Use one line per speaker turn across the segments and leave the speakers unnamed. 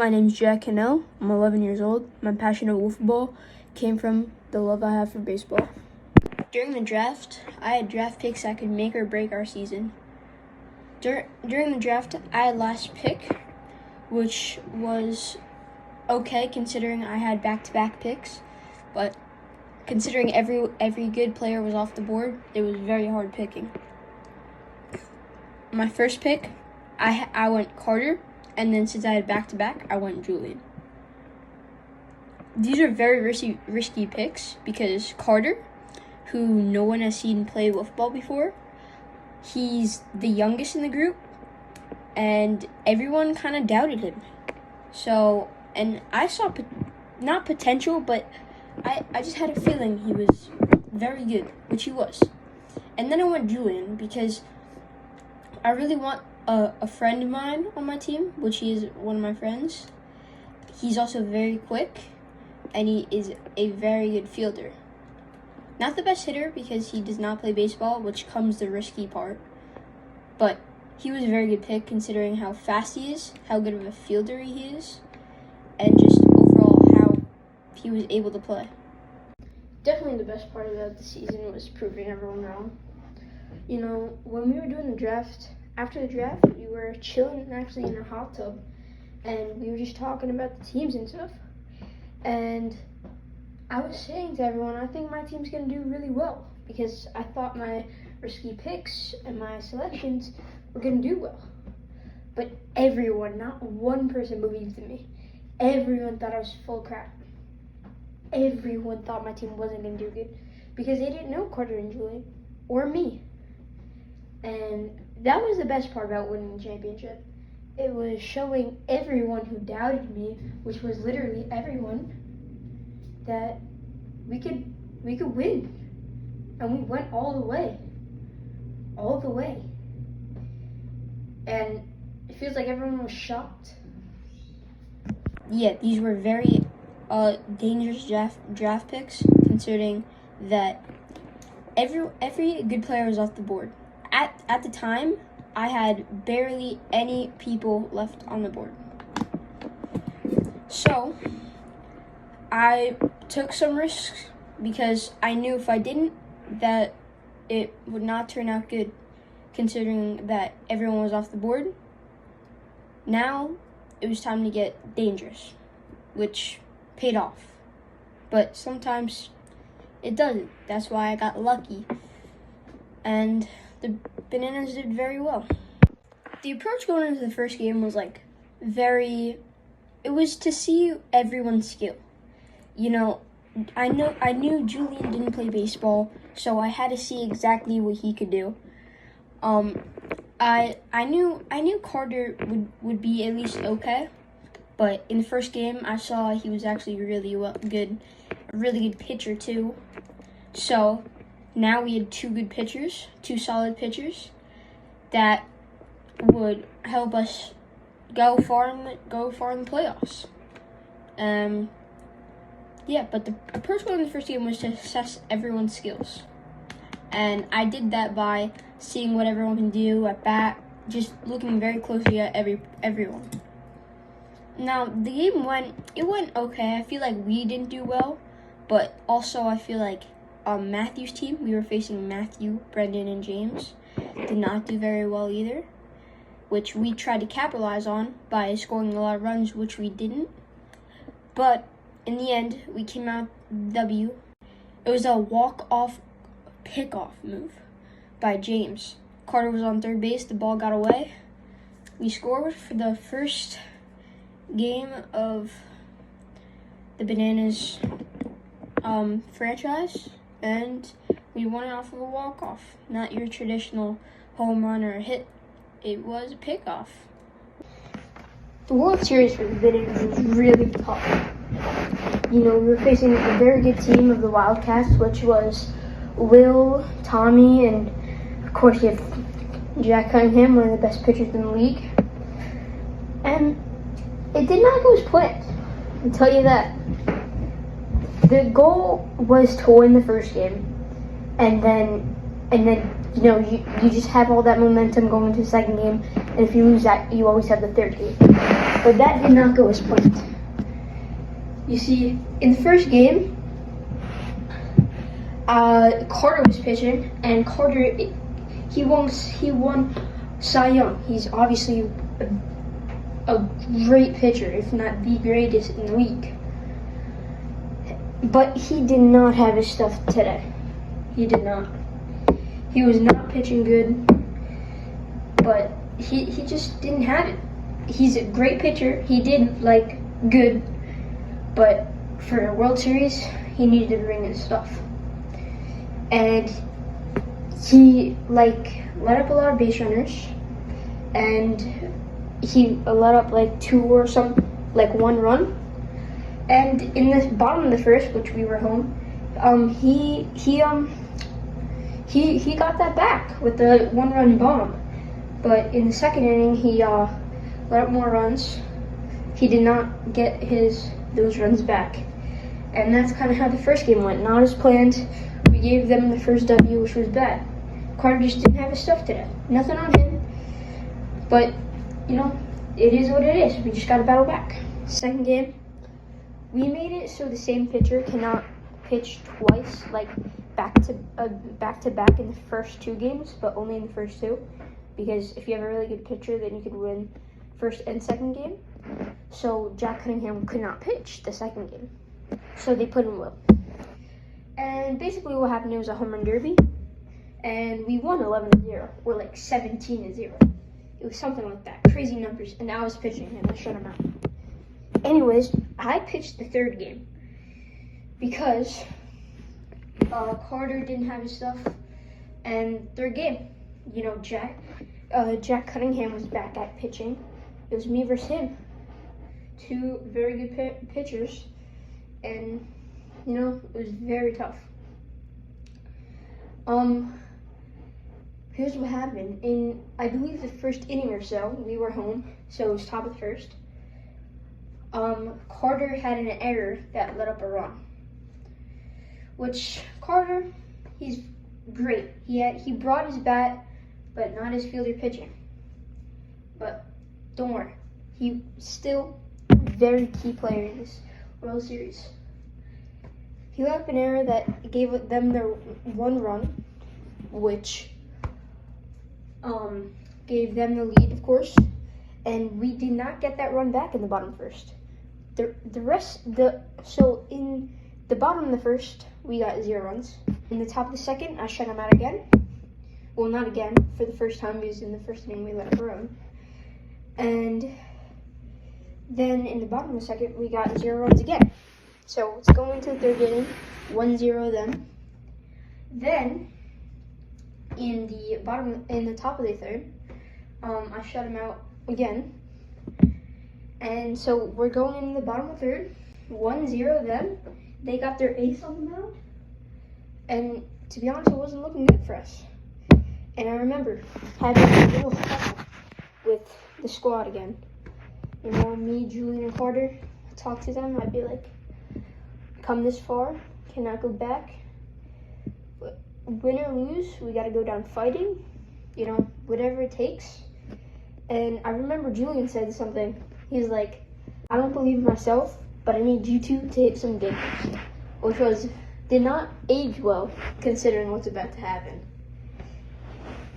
My name is Jack Cannell. I'm 11 years old. My passion of wiffle ball came from the love I have for baseball. During the draft, I had draft picks that could make or break our season. During the draft, I had last pick, which was okay considering I had back-to-back picks, but considering every good player was off the board, it was very hard picking. My first pick, I went Carter, and then since I had back-to-back, I went Julian. These are very risky picks because Carter, who no one has seen play wiffle before, he's the youngest in the group, and everyone kind of doubted him. So, and I saw not potential, but I just had a feeling he was very good, which he was. And then I went Julian because I really want a friend of mine on my team, which he is one of my friends. He's also very quick, and he is a very good fielder. Not the best hitter because he does not play baseball, which comes the risky part. But he was a very good pick considering how fast he is, how good of a fielder he is, and just overall how he was able to play. Definitely the best part about the season was proving everyone wrong. You know, when we were doing the draft, after the draft, we were chilling actually in a hot tub, and we were just talking about the teams and stuff. And I was saying to everyone, I think my team's going to do really well because I thought my risky picks and my selections were going to do well. But everyone, not one person believed in me. Everyone thought I was full of crap. Everyone thought my team wasn't going to do good because they didn't know Carter and Julian or me. And that was the best part about winning the championship. It was showing everyone who doubted me, which was literally everyone, that we could win. And we went all the way. And it feels like everyone was shocked. Yeah, these were very dangerous draft picks, considering that every good player was off the board. At the time, I had barely any people left on the board. So, I took some risks because I knew if I didn't, that it would not turn out good, considering that everyone was off the board. Now, it was time to get dangerous, which paid off. But sometimes it doesn't. That's why I got lucky. And the Bananas did very well. The approach going into the first game was it was to see everyone's skill. You know, I knew Julian didn't play baseball, so I had to see exactly what he could do. I knew Carter would be at least okay, but in the first game I saw he was actually really good, a really good pitcher too. So now we had two solid pitchers that would help us go far in the playoffs. But the approach going in the first game was to assess everyone's skills. And I did that by seeing what everyone can do at bat, just looking very closely at everyone. Now, the game went okay. I feel like we didn't do well, but also I feel like Matthew's team, we were facing Matthew, Brendan, and James, did not do very well either, which we tried to capitalize on by scoring a lot of runs, which we didn't. But in the end, we came out W. It was a walk-off pick-off move by James. Carter was on third base. The ball got away. We scored for the first game of the Bananas franchise, and we won it off of a walk-off. Not your traditional home run or a hit. It was a pick-off. The World Series for the Bananas was really tough. You know, we were facing a very good team of the Wildcats, which was Will, Tommy, and of course you have Jack Cunningham, one of the best pitchers in the league. And it did not go as planned, I'll tell you that. The goal was to win the first game, and then you know, you just have all that momentum going into the second game, And if you lose that, you always have the third game. But that did not go as planned. You see, in the first game, Carter was pitching, and Carter, he won Cy Young. He's obviously a great pitcher, if not the greatest in the league. But he did not have his stuff today. He did not. He was not pitching good, but he just didn't have it. He's a great pitcher. He did good, but for a World Series, he needed to bring his stuff. And he let up a lot of base runners, and he let up one run. And in the bottom of the first, which we were home, he got that back with the 1-run bomb. But in the second inning, he let up more runs. He did not get those runs back. And that's kind of how the first game went. Not as planned. We gave them the first W, which was bad. Carter just didn't have his stuff today. Nothing on him. But, it is what it is. We just got to battle back. Second game, we made it so the same pitcher cannot pitch twice, back to back in the first 2 games, but only in the first 2. Because if you have a really good pitcher, then you could win first and second game. So Jack Cunningham could not pitch the second game. So they put in Will. And basically what happened, it was a home run derby. And we won 11-0, or 17-0. It was something like that. Crazy numbers. And I was pitching and I shut him out. Anyways, I pitched the third game. Because Carter didn't have his stuff. And third game, Jack Cunningham was back at pitching. It was me versus him. 2 very good pitchers. And, it was very tough. Here's what happened. In, I believe, the first inning or so, we were home, so it was top of the first. Carter had an error that let up a run. Which, Carter, he's great. He brought his bat, but not his fielder pitching. But don't worry, he's still a very key player in this World Series. He let up an error that gave them their 1 run, which gave them the lead, of course. And we did not get that run back in the bottom first. So in the bottom of the first, we got 0 runs. In the top of the second, I shut him out again. Well, not again, for the first time, because in the first inning we let up a run. And then in the bottom of the second, we got 0 runs again. So it's going to the third inning, 1-0 then. Then, in the top of the third, I shut him out again. And so we're going in the bottom of the third, 1-0 then. They got their ace on the mound. And to be honest, it wasn't looking good for us. And I remember having a little huddle with the squad again. Me, Julian, and Carter, I talked to them. I'd be like, come this far, cannot go back. Win or lose, we got to go down fighting. Whatever it takes. And I remember Julian said something. He's like, I don't believe in myself, but I need you two to hit some games. Which did not age well, considering what's about to happen.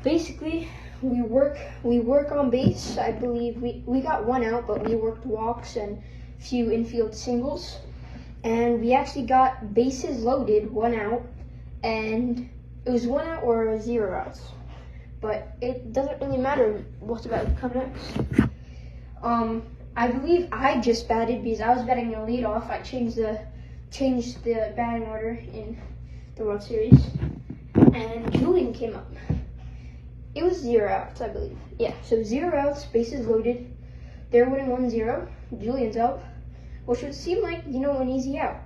Basically, we work on base. I believe we got 1 out, but we worked walks and a few infield singles. And we actually got bases loaded, 1 out, and it was 1 out or 0 outs. But it doesn't really matter what's about to come next. I believe I just batted because I was batting the leadoff. I changed the batting order in the World Series, and Julian came up. It was 0 outs, I believe. Yeah, so 0 outs, bases loaded. They're winning 1-0. Julian's up, which would seem like, an easy out.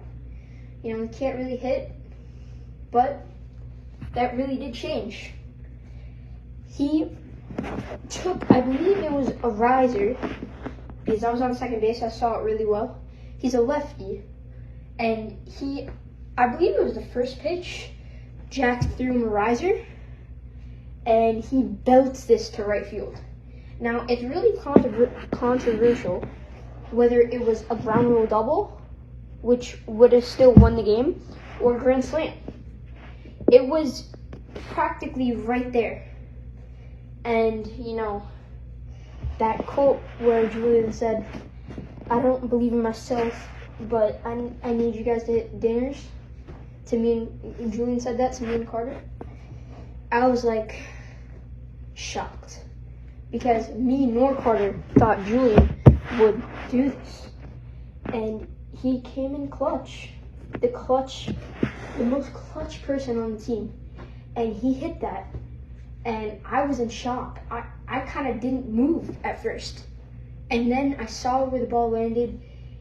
He can't really hit, but that really did change. He took, I believe it was a riser, because I was on second base, I saw it really well. He's a lefty, and I believe it was the first pitch, Jack threw him a riser, and he belts this to right field. Now, it's really controversial whether it was a ground rule double, which would have still won the game, or a grand slam. It was practically right there. And, you know, that quote where Julian said, "I don't believe in myself, but I need you guys to hit dingers." To me, and Julian said that to me and Carter. I was like shocked because me nor Carter thought Julian would do this, and he came in clutch, the most clutch person on the team, and he hit that, and I was in shock. I kind of didn't move at first, and then I saw where the ball landed.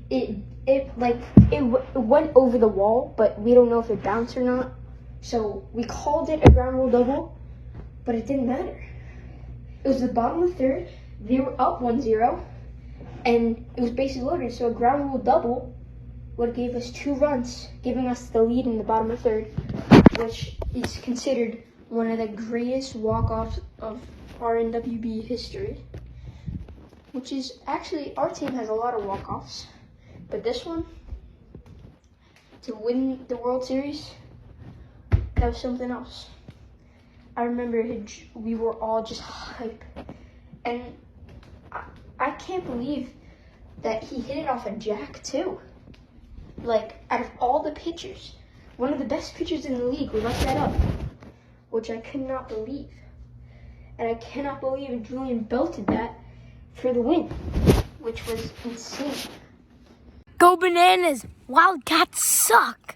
It went over the wall, but we don't know if it bounced or not. So we called it a ground rule double, but it didn't matter. It was the bottom of the third. They were up 1-0, and it was bases loaded. So a ground rule double would have gave us 2 runs, giving us the lead in the bottom of the third, which is considered one of the greatest walk-offs of RNWB history. Which is actually, our team has a lot of walk-offs, but this one, to win the World Series, that was something else. I remember we were all just hype, and I can't believe that he hit it off a jack too. Like, out of all the pitchers, one of the best pitchers in the league left that up, which I could not believe. And I cannot believe Julian belted that for the win, which was insane.
Go Bananas! Wildcats suck!